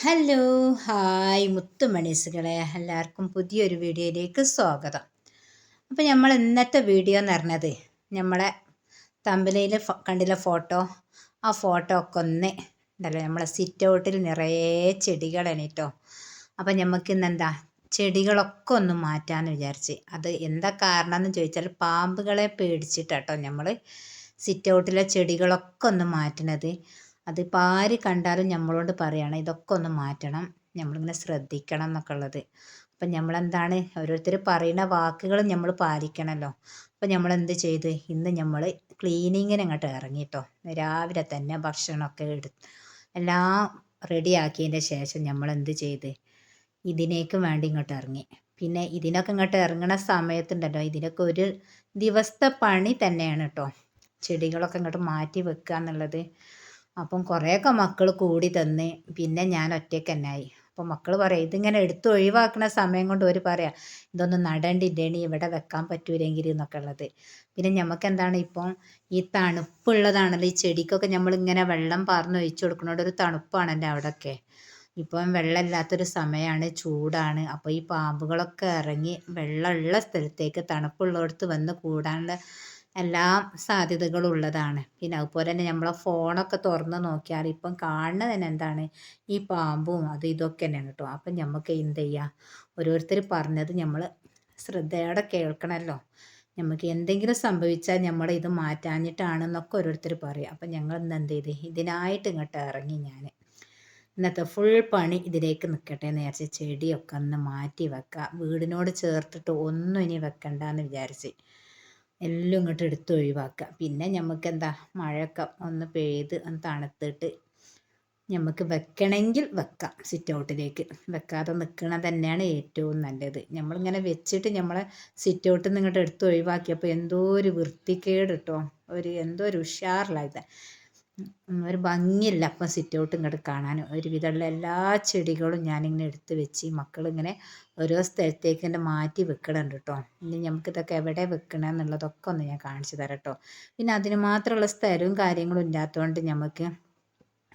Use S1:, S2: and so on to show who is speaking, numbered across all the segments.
S1: Hello, hi മുത്തുമണീസുകളെ, എല്ലാവർക്കും പുതിയൊരു വീഡിയോയിലേക്ക് സ്വാഗതം. അപ്പോൾ നമ്മൾ ഇന്നത്തെ വീഡിയോ എന്ന് പറഞ്ഞത് നമ്മളെ തമ്പലയിൽ കണ്ടില്ല ഫോട്ടോ. ആ ഫോട്ടോ ഒക്കെ ഒന്ന് ഉണ്ടല്ലോ, നമ്മളെ സിറ്റ് ഔട്ടിൽ നിറയെ ചെടികളാണ് കേട്ടോ. അപ്പം നമുക്ക് ഇന്നെന്താ ചെടികളൊക്കെ ഒന്ന് മാറ്റാമെന്ന് വിചാരിച്ച്. അത് എന്താ കാരണം എന്ന് ചോദിച്ചാൽ പാമ്പുകളെ പേടിച്ചിട്ടാട്ടോ നമ്മൾ സിറ്റ് ഔട്ടിലെ ചെടികളൊക്കെ ഒന്ന് മാറ്റണത്. അതിപ്പോൾ ആര് കണ്ടാലും നമ്മളോട് പറയണം ഇതൊക്കെ ഒന്ന് മാറ്റണം, നമ്മളിങ്ങനെ ശ്രദ്ധിക്കണം എന്നൊക്കെ ഉള്ളത്. അപ്പം നമ്മളെന്താണ് ഓരോരുത്തർ പറയുന്ന വാക്കുകൾ നമ്മൾ പാലിക്കണമല്ലോ. അപ്പം നമ്മളെന്ത് ചെയ്ത് ഇന്ന് നമ്മൾ ക്ലീനിങ്ങിന് അങ്ങോട്ട് ഇറങ്ങിട്ടോ. രാവിലെ തന്നെ ഭക്ഷണമൊക്കെ എല്ലാം റെഡിയാക്കിയതിൻ്റെ ശേഷം നമ്മളെന്ത് ചെയ്ത് ഇതിനേക്ക് വേണ്ടി ഇങ്ങോട്ട് ഇറങ്ങി. പിന്നെ ഇതിനൊക്കെ ഇങ്ങോട്ട് ഇറങ്ങണ സമയത്തുണ്ടല്ലോ, ഇതിനൊക്കെ ഒരു ദിവസത്തെ പണി തന്നെയാണ് കേട്ടോ, ചെടികളൊക്കെ ഇങ്ങോട്ട് മാറ്റി വെക്കുക എന്നുള്ളത്. അപ്പം കുറേയൊക്കെ മക്കൾ കൂടി തന്ന് പിന്നെ ഞാൻ ഒറ്റയ്ക്ക് തന്നെ ആയി. അപ്പം മക്കൾ പറയാം ഇതിങ്ങനെ എടുത്ത് ഒഴിവാക്കുന്ന സമയം കൊണ്ട് ഒരു പറയാം ഇതൊന്നും നടണ്ടില്ലേണി ഇവിടെ വെക്കാൻ പറ്റൂലെങ്കിൽ എന്നൊക്കെ ഉള്ളത്. പിന്നെ നമുക്ക് എന്താണ് ഇപ്പം ഈ തണുപ്പുള്ളതാണല്ലോ ഈ ചെടിക്കൊക്കെ നമ്മളിങ്ങനെ വെള്ളം പാർന്ന് ഒഴിച്ചു കൊടുക്കുന്നതുകൊണ്ട് ഒരു തണുപ്പാണല്ലോ അവിടെയൊക്കെ. ഇപ്പം വെള്ളമില്ലാത്തൊരു സമയമാണ്, ചൂടാണ്. അപ്പോൾ ഈ പാമ്പുകളൊക്കെ ഇറങ്ങി വെള്ളമുള്ള സ്ഥലത്തേക്ക് തണുപ്പുള്ളിടത്ത് വന്ന് കൂടാനുള്ള എല്ലാ സാധ്യതകളും ഉള്ളതാണ്. പിന്നെ അതുപോലെ തന്നെ നമ്മളെ ഫോണൊക്കെ തുറന്ന് നോക്കിയാൽ ഇപ്പം കാണുന്നത് തന്നെ എന്താണ് ഈ പാമ്പും അത് ഇതൊക്കെ തന്നെയാണ് കേട്ടോ. അപ്പം നമുക്ക് എന്ത് ചെയ്യുക, ഓരോരുത്തർ പറഞ്ഞത് നമ്മൾ ശ്രദ്ധയോടെ കേൾക്കണമല്ലോ. നമുക്ക് എന്തെങ്കിലും സംഭവിച്ചാൽ നമ്മൾ ഇത് മാറ്റാഞ്ഞിട്ടാണെന്നൊക്കെ ഓരോരുത്തർ പറയും. അപ്പം ഞങ്ങൾ ഇന്ന് എന്ത് ചെയ്ത് ഇതിനായിട്ട് ഇങ്ങോട്ട് ഇറങ്ങി. ഞാൻ ഇന്നത്തെ ഫുൾ പണി ഇതിലേക്ക് നിൽക്കട്ടെ എന്ന് വിചാരിച്ച് ചെടിയൊക്കെ ഒന്ന് മാറ്റി വെക്കുക. വീടിനോട് ചേർത്തിട്ട് ഒന്നും ഇനി വെക്കണ്ടെന്ന് വിചാരിച്ച് എല്ലാം ഇങ്ങോട്ട് എടുത്ത് ഒഴിവാക്കുക. പിന്നെ നമുക്കെന്താ മഴയൊക്കെ ഒന്ന് പെയ്ത് ഒന്ന് തണുത്തിട്ട് നമുക്ക് വെക്കണമെങ്കിൽ വെക്കാം. സിറ്റ് ഔട്ടിലേക്ക് വെക്കാതെ നിൽക്കണത് തന്നെയാണ് ഏറ്റവും നല്ലത്. നമ്മളിങ്ങനെ വെച്ചിട്ട് നമ്മളെ സിറ്റ് ഔട്ടിൽ നിന്ന് ഇങ്ങോട്ട് എടുത്ത് ഒഴിവാക്കിയപ്പോൾ എന്തോ ഒരു വൃത്തികേട് കേട്ടോ, എന്തോ ഒരു ഉഷാറില്ലായത്, ഒരു ഭംഗിയില്ല. അപ്പം സിറ്റ് ഔട്ട് ഇങ്ങോട്ട് കാണാൻ ഒരുവിധമുള്ള എല്ലാ ചെടികളും ഞാനിങ്ങനെ എടുത്ത് വെച്ച് മക്കളിങ്ങനെ ഓരോ സ്ഥലത്തേക്ക് തന്നെ മാറ്റി വെക്കണുണ്ട് കേട്ടോ. ഇനി നമുക്കിതൊക്കെ എവിടെ വെക്കണമെന്നുള്ളതൊക്കെ ഒന്ന് ഞാൻ കാണിച്ചു തരാം കേട്ടോ. പിന്നെ അതിന് മാത്രമുള്ള സ്ഥലവും കാര്യങ്ങളും ഇല്ലാത്തതുകൊണ്ട് നമുക്ക്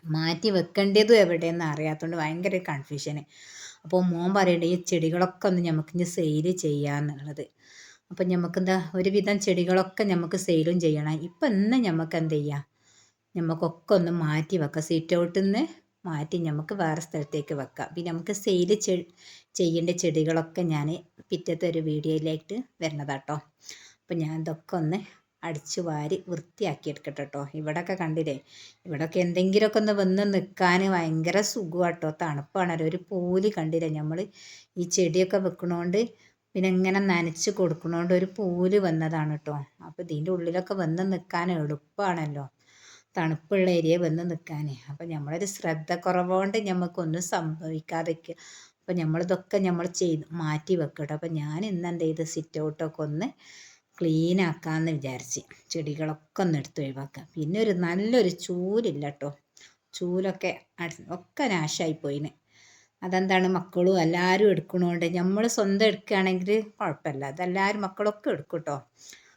S1: മാറ്റി വെക്കേണ്ടതും എവിടെയെന്ന് അറിയാത്തതുകൊണ്ട് ഭയങ്കര കൺഫ്യൂഷന്. അപ്പോൾ മോൻ പറയണ്ടേ ഈ ചെടികളൊക്കെ ഒന്ന് നമുക്കിനി സെയിൽ ചെയ്യാമെന്നുള്ളത്. അപ്പം നമുക്കെന്താ ഒരുവിധം ചെടികളൊക്കെ നമുക്ക് സെയിലും ചെയ്യണം. ഇപ്പം ഇന്ന് നമുക്ക് എന്ത് ചെയ്യാം, നമുക്കൊക്കെ ഒന്ന് മാറ്റി വെക്കാം. സിറ്റ് ഔട്ടിൽ നിന്ന് മാറ്റി നമുക്ക് വേറെ സ്ഥലത്തേക്ക് വെക്കാം. പിന്നെ നമുക്ക് സെയിൽ ചെയ്യേണ്ട ചെടികളൊക്കെ ഞാൻ പിറ്റത്തെ ഒരു വീഡിയോയിലായിട്ട് വരുന്നതാട്ടോ. അപ്പം ഞാൻ ഇതൊക്കെ ഒന്ന് അടിച്ചു വാരി വൃത്തിയാക്കി എടുക്കട്ടെ കേട്ടോ. ഇവിടെയൊക്കെ കണ്ടില്ലേ, ഇവിടെയൊക്കെ എന്തെങ്കിലുമൊക്കെ ഒന്ന് വന്ന് നിൽക്കാൻ ഭയങ്കര സുഖമാട്ടോ. തണുപ്പാണല്ലോ. ഒരു പൂല് കണ്ടില്ലേ, നമ്മൾ ഈ ചെടിയൊക്കെ വെക്കണോണ്ട് പിന്നെ ഇങ്ങനെ നനച്ച് കൊടുക്കണോണ്ട് ഒരു പൂല് വന്നതാണ് കേട്ടോ. അപ്പോൾ ഇതിൻ്റെ ഉള്ളിലൊക്കെ വന്ന് നിൽക്കാൻ എളുപ്പമാണല്ലോ, തണുപ്പുള്ള ഏരിയ വന്ന് നിൽക്കാൻ. അപ്പം നമ്മളൊരു ശ്രദ്ധ കുറവുകൊണ്ട് നമുക്കൊന്നും സംഭവിക്കാതിരിക്കുക. അപ്പം നമ്മളിതൊക്കെ നമ്മൾ മാറ്റി വെക്കട്ടോ. അപ്പം ഞാൻ ഇന്ന് എന്ത് ചെയ്ത് സിറ്റ് ഔട്ടൊക്കെ ഒന്ന് ക്ലീൻ ആക്കാമെന്ന് വിചാരിച്ച് ചെടികളൊക്കെ ഒന്ന് എടുത്ത് ഒഴിവാക്കുക. പിന്നെ ഒരു നല്ലൊരു ചൂലില്ല കേട്ടോ, ചൂലൊക്കെ ഒക്കെ നാശമായിപ്പോയിന്. അതെന്താണ് മക്കളും എല്ലാവരും എടുക്കണോണ്ട്, നമ്മൾ സ്വന്തം എടുക്കുകയാണെങ്കിൽ കുഴപ്പമില്ല, അതെല്ലാവരും മക്കളൊക്കെ എടുക്കും കേട്ടോ.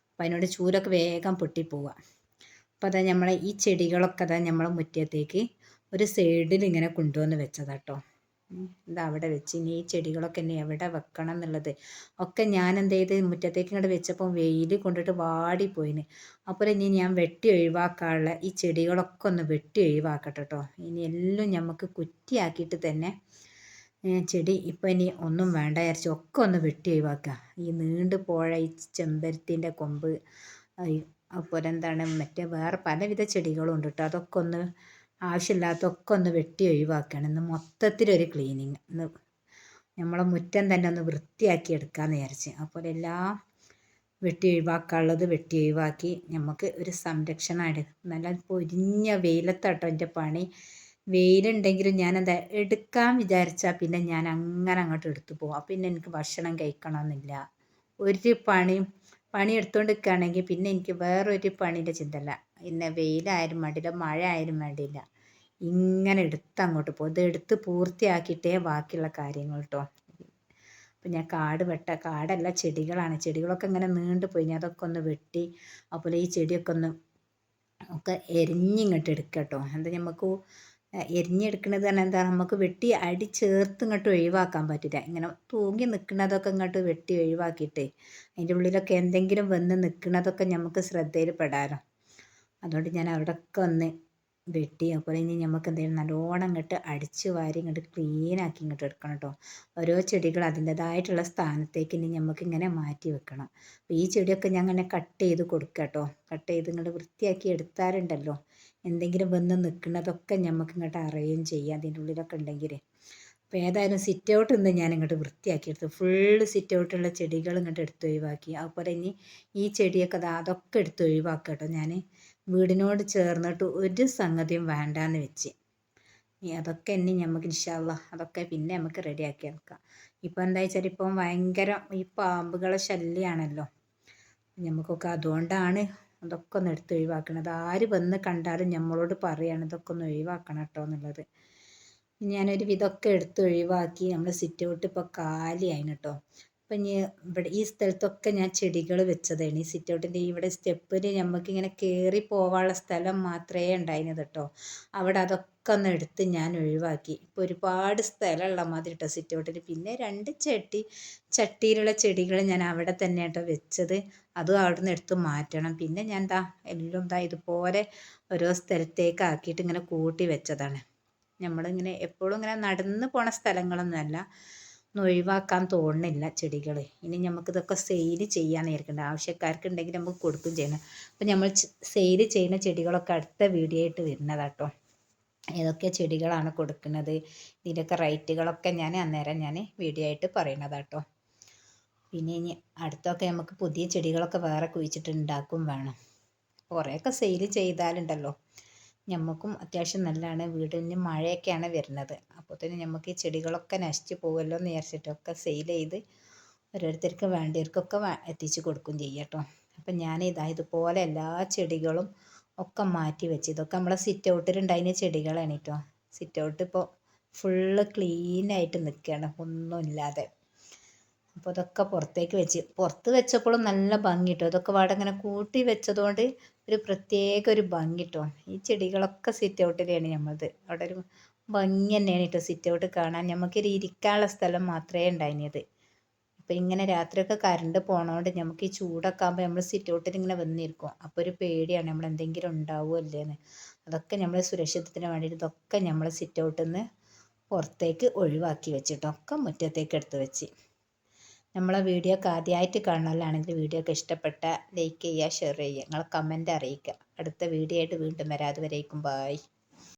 S1: അപ്പം അതിനോട് ചൂലൊക്കെ വേഗം പൊട്ടിപ്പോവുക. അപ്പോൾ അതാ നമ്മളെ ഈ ചെടികളൊക്കെ അതാ നമ്മളെ മുറ്റത്തേക്ക് ഒരു സൈഡിൽ ഇങ്ങനെ കൊണ്ടുവന്ന് വെച്ചതാട്ടോ. ഇതാ അവിടെ വെച്ച് ഇനി ഈ ചെടികളൊക്കെ ഇനി എവിടെ വെക്കണം എന്നുള്ളത് ഒക്കെ ഞാൻ എന്ത് ചെയ്ത് മുറ്റത്തേക്ക് ഇങ്ങോട്ട് വെച്ചപ്പോൾ വെയിൽ കൊണ്ടിട്ട് വാടിപ്പോയിന്. അപ്പോൾ ഇനി ഞാൻ വെട്ടി ഒഴിവാക്കാനുള്ള ഈ ചെടികളൊക്കെ ഒന്ന് വെട്ടി ഒഴിവാക്കട്ടെ കേട്ടോ. ഇനി എല്ലാം നമുക്ക് കുറ്റിയാക്കിയിട്ട് തന്നെ ചെടി ഇപ്പം ഇനി ഒന്നും വേണ്ട വിചാരിച്ച് ഒക്കെ ഒന്ന് വെട്ടി ഒഴിവാക്കുക. ഈ നീണ്ടു പോയ ഈ ചെമ്പരത്തിൻ്റെ കൊമ്പ്, അതുപോലെ എന്താണ് മറ്റേ വേറെ പലവിധ ചെടികളും ഉണ്ട് കേട്ടോ. അതൊക്കെ ഒന്ന് ആവശ്യമില്ലാത്തൊക്കെ ഒന്ന് വെട്ടി ഒഴിവാക്കുകയാണ്. ഇന്ന് മൊത്തത്തിലൊരു ക്ലീനിങ്, ഇന്ന് നമ്മളെ മുറ്റം തന്നെ ഒന്ന് വൃത്തിയാക്കി എടുക്കാമെന്ന് വിചാരിച്ച്. അപ്പോൾ എല്ലാം വെട്ടി ഒഴിവാക്കാനുള്ളത് വെട്ടി ഒഴിവാക്കി നമുക്ക് ഒരു സംരക്ഷണമാണ്. നല്ല പൊരിഞ്ഞ വെയിലത്താട്ടോ എൻ്റെ പണി. വെയിലുണ്ടെങ്കിലും ഞാനെന്താ എടുക്കാൻ വിചാരിച്ചാൽ പിന്നെ ഞാൻ അങ്ങനെ അങ്ങോട്ട് എടുത്തു പോകും. പിന്നെ എനിക്ക് ഭക്ഷണം കഴിക്കണമെന്നില്ല, ഒരു പണി എടുത്തുകൊണ്ട് നിൽക്കുകയാണെങ്കിൽ പിന്നെ എനിക്ക് വേറൊരു പണീൻ്റെ ചിന്തല്ല. പിന്നെ വെയിലായാലും വേണ്ടില്ല, മഴ ആയാലും വേണ്ടില്ല, ഇങ്ങനെ എടുത്ത് അങ്ങോട്ട് പോകും. ഇത് എടുത്ത് പൂർത്തിയാക്കിയിട്ടേ ബാക്കിയുള്ള കാര്യങ്ങൾ കേട്ടോ. അപ്പം ഞാൻ കാടല്ല ചെടികളാണ്, ചെടികളൊക്കെ ഇങ്ങനെ നീണ്ടു പോയി, ഞാൻ അതൊക്കെ ഒന്ന് വെട്ടി. അപ്പോൾ ഈ ചെടിയൊക്കെ ഒന്ന് ഒക്കെ എരിഞ്ഞിങ്ങോട്ട് എടുക്കുക കേട്ടോ. എന്താ നമുക്ക് എരിഞ്ഞെടുക്കുന്നത് പറഞ്ഞാൽ എന്താ നമുക്ക് വെട്ടി അടി ചേർത്ത് ഇങ്ങോട്ട് ഒഴിവാക്കാൻ പറ്റില്ല. ഇങ്ങനെ തൂങ്ങി നിൽക്കുന്നതൊക്കെ ഇങ്ങോട്ട് വെട്ടി ഒഴിവാക്കിയിട്ട് അതിൻ്റെ ഉള്ളിലൊക്കെ എന്തെങ്കിലും വന്ന് നിൽക്കുന്നതൊക്കെ നമുക്ക് ശ്രദ്ധയിൽ പെടാലോ. അതുകൊണ്ട് ഞാൻ അവിടെയൊക്കെ ഒന്ന് വെട്ടി. അതുപോലെ ഇനി നമുക്ക് എന്തെങ്കിലും നല്ലോണം ഇങ്ങോട്ട് അടിച്ച് വാരി ഇങ്ങോട്ട് ക്ലീനാക്കി ഇങ്ങോട്ട് എടുക്കണം കേട്ടോ. ഓരോ ചെടികൾ അതിൻ്റെതായിട്ടുള്ള സ്ഥാനത്തേക്ക് ഇനി നമുക്ക് ഇങ്ങനെ മാറ്റി വെക്കണം. അപ്പോൾ ഈ ചെടിയൊക്കെ ഞാൻ ഇങ്ങനെ കട്ട് ചെയ്ത് കൊടുക്കുക കേട്ടോ. കട്ട് ചെയ്ത് ഇങ്ങോട്ട് വൃത്തിയാക്കി എടുത്താലുണ്ടല്ലോ എന്തെങ്കിലും വന്ന് നിൽക്കുന്നതൊക്കെ നമുക്ക് ഇങ്ങോട്ട് അറിയുകയും ചെയ്യാം അതിൻ്റെ ഉള്ളിലൊക്കെ ഉണ്ടെങ്കിൽ. അപ്പോൾ ഏതായാലും സിറ്റ് ഔട്ട് ഇന്ന് ഞാൻ ഇങ്ങോട്ട് വൃത്തിയാക്കി എടുത്തു. ഫുള്ള് സിറ്റ് ഔട്ടുള്ള ചെടികൾ ഇങ്ങോട്ട് എടുത്ത് ഒഴിവാക്കി. അതുപോലെ ഇനി ഈ ചെടിയൊക്കെ അതൊക്കെ എടുത്ത് ഒഴിവാക്കുക കേട്ടോ. ഞാൻ വീടിനോട് ചേർന്നിട്ട് ഒരു സംഗതിയും വേണ്ടാന്ന് വെച്ച്. അതൊക്കെ ഇനി നമുക്ക് ഇൻഷാ അല്ലാഹ് അതൊക്കെ പിന്നെ നമുക്ക് റെഡിയാക്കി എടുക്കാം. ഇപ്പോൾ എന്താ വെച്ചാൽ ഇപ്പം ഭയങ്കര ഈ പാമ്പുകളെ ശല്യമാണല്ലോ നമുക്കൊക്കെ. അതുകൊണ്ടാണ് അതൊക്കെ ഒന്ന് എടുത്ത് ഒഴിവാക്കണത്. ആര് വന്ന് കണ്ടാലും നമ്മളോട് പറയാണ് ഇതൊക്കെ ഒന്ന് ഒഴിവാക്കണം കേട്ടോ എന്നുള്ളത്. ഞാനൊരു വിധമൊക്കെ എടുത്ത് ഒഴിവാക്കി. നമ്മൾ സിറ്റ് ഔട്ട് ഇപ്പോൾ കാലിയായിന് കേട്ടോ. അപ്പം ഇനി ഇവിടെ ഈ സ്ഥലത്തൊക്കെ ഞാൻ ചെടികൾ വെച്ചതാണ്. ഈ സിറ്റ് ഔട്ടിൻ്റെ ഇവിടെ സ്റ്റെപ്പിൽ നമുക്കിങ്ങനെ കയറി പോകാനുള്ള സ്ഥലം മാത്രമേ ഉണ്ടായിരുന്നത് കേട്ടോ. അവിടെ അതൊക്കെ ഒന്ന് എടുത്ത് ഞാൻ ഒഴിവാക്കി. ഇപ്പോൾ ഒരുപാട് സ്ഥലമുള്ള മാതിരി കേട്ടോ സിറ്റ് ഔട്ടിൽ. പിന്നെ 2 ചട്ടിയിലുള്ള ചെടികൾ ഞാൻ അവിടെ തന്നെ കേട്ടോ വെച്ചത്. അതും അവിടെ നിന്ന് എടുത്ത് മാറ്റണം. പിന്നെ ഞാൻ എല്ലാം ഇതുപോലെ ഓരോ സ്ഥലത്തേക്ക് ആക്കിയിട്ട് ഇങ്ങനെ കൂട്ടി വെച്ചതാണ്. നമ്മളിങ്ങനെ എപ്പോഴും ഇങ്ങനെ നടന്ന് പോണ സ്ഥലങ്ങളൊന്നുമല്ല. ഒന്നും ഒഴിവാക്കാൻ തോന്നുന്നില്ല ചെടികൾ. ഇനി നമുക്കിതൊക്കെ സെയിൽ ചെയ്യാൻ നേരിട്ടുണ്ട്. ആവശ്യക്കാർക്ക് ഉണ്ടെങ്കിൽ നമുക്ക് കൊടുക്കുകയും ചെയ്യണം. അപ്പം നമ്മൾ സെയിൽ ചെയ്യുന്ന ചെടികളൊക്കെ അടുത്ത വീഡിയോ ആയിട്ട് വരുന്നതാട്ടോ. ഏതൊക്കെ ചെടികളാണ് കൊടുക്കുന്നത് ഇതിൻ്റെയൊക്കെ റേറ്റുകളൊക്കെ ഞാൻ അന്നേരം വീഡിയോ ആയിട്ട് പറയുന്നതാട്ടോ. പിന്നെ ഇനി അടുത്തൊക്കെ നമുക്ക് പുതിയ ചെടികളൊക്കെ വേറെ കുഴിച്ചിട്ട് ഉണ്ടാക്കും വേണം. കുറേയൊക്കെ സെയിൽ ചെയ്താലുണ്ടല്ലോ നമുക്കും അത്യാവശ്യം നല്ലതാണ്. വീടിന് മഴയൊക്കെയാണ് വരുന്നത്. അപ്പോൾ തന്നെ നമുക്ക് ഈ ചെടികളൊക്കെ നശിച്ച് പോകുമല്ലോ എന്ന് വിചാരിച്ചിട്ടൊക്കെ സെയിൽ ചെയ്ത് ഓരോരുത്തർക്ക് വേണ്ടിയവർക്കൊക്കെ എത്തിച്ച് കൊടുക്കും ചെയ്യാം കേട്ടോ. അപ്പം ഞാൻ ഇതുപോലെ എല്ലാ ചെടികളും ഒക്കെ മാറ്റി വെച്ച്. ഇതൊക്കെ നമ്മളെ സിറ്റ് ഔട്ടിലുണ്ടായിരുന്ന ചെടികളാണ് കേട്ടോ. സിറ്റ് ഔട്ട് ഇപ്പോൾ ഫുള്ള് ക്ലീനായിട്ട് നിൽക്കുകയാണ് ഒന്നുമില്ലാതെ. അപ്പോൾ ഇതൊക്കെ പുറത്തേക്ക് വെച്ച്. പുറത്ത് വെച്ചപ്പോഴും നല്ല ഭംഗി കേട്ടോ. ഇതൊക്കെ അവിടെ ഇങ്ങനെ കൂട്ടി വെച്ചതുകൊണ്ട് ഒരു പ്രത്യേക ഒരു ഭംഗി കേട്ടോ. ഈ ചെടികളൊക്കെ സിറ്റ് ഔട്ടിലാണ് നമ്മളത്. അവിടെ ഒരു ഭംഗി തന്നെയാണ് കേട്ടോ സിറ്റ് ഔട്ട് കാണാൻ. നമുക്കൊരു ഇരിക്കാനുള്ള സ്ഥലം മാത്രമേ ഉണ്ടായിരുന്നത്. അപ്പോൾ ഇങ്ങനെ രാത്രിയൊക്കെ കറണ്ട് പോണതുകൊണ്ട് നമുക്ക് ഈ ചൂടൊക്കെ ആകുമ്പോൾ നമ്മൾ സിറ്റ് ഔട്ടിൽ ഇങ്ങനെ വന്നിരിക്കും. അപ്പോൾ ഒരു പേടിയാണ് നമ്മൾ എന്തെങ്കിലും ഉണ്ടാവുമല്ലേന്ന്. അതൊക്കെ നമ്മൾ സുരക്ഷിതത്തിന് വേണ്ടിയിട്ട് ഇതൊക്കെ നമ്മൾ സിറ്റ് ഔട്ടിൽ നിന്ന് പുറത്തേക്ക് ഒഴിവാക്കി വെച്ചിട്ടൊക്കെ മുറ്റത്തേക്ക് എടുത്ത് വെച്ച്. നമ്മളെ വീഡിയോ ഒക്കെ ആദ്യമായിട്ട് കാണാനാണെങ്കിൽ വീഡിയോ ഒക്കെ ഇഷ്ടപ്പെട്ടാൽ ലൈക്ക് ചെയ്യുക, ഷെയർ ചെയ്യുക, നിങ്ങൾ കമൻറ്റ് അറിയിക്കുക. അടുത്ത വീഡിയോ ആയിട്ട് വീണ്ടും വരാം. അതുവരേക്കും ബായ്.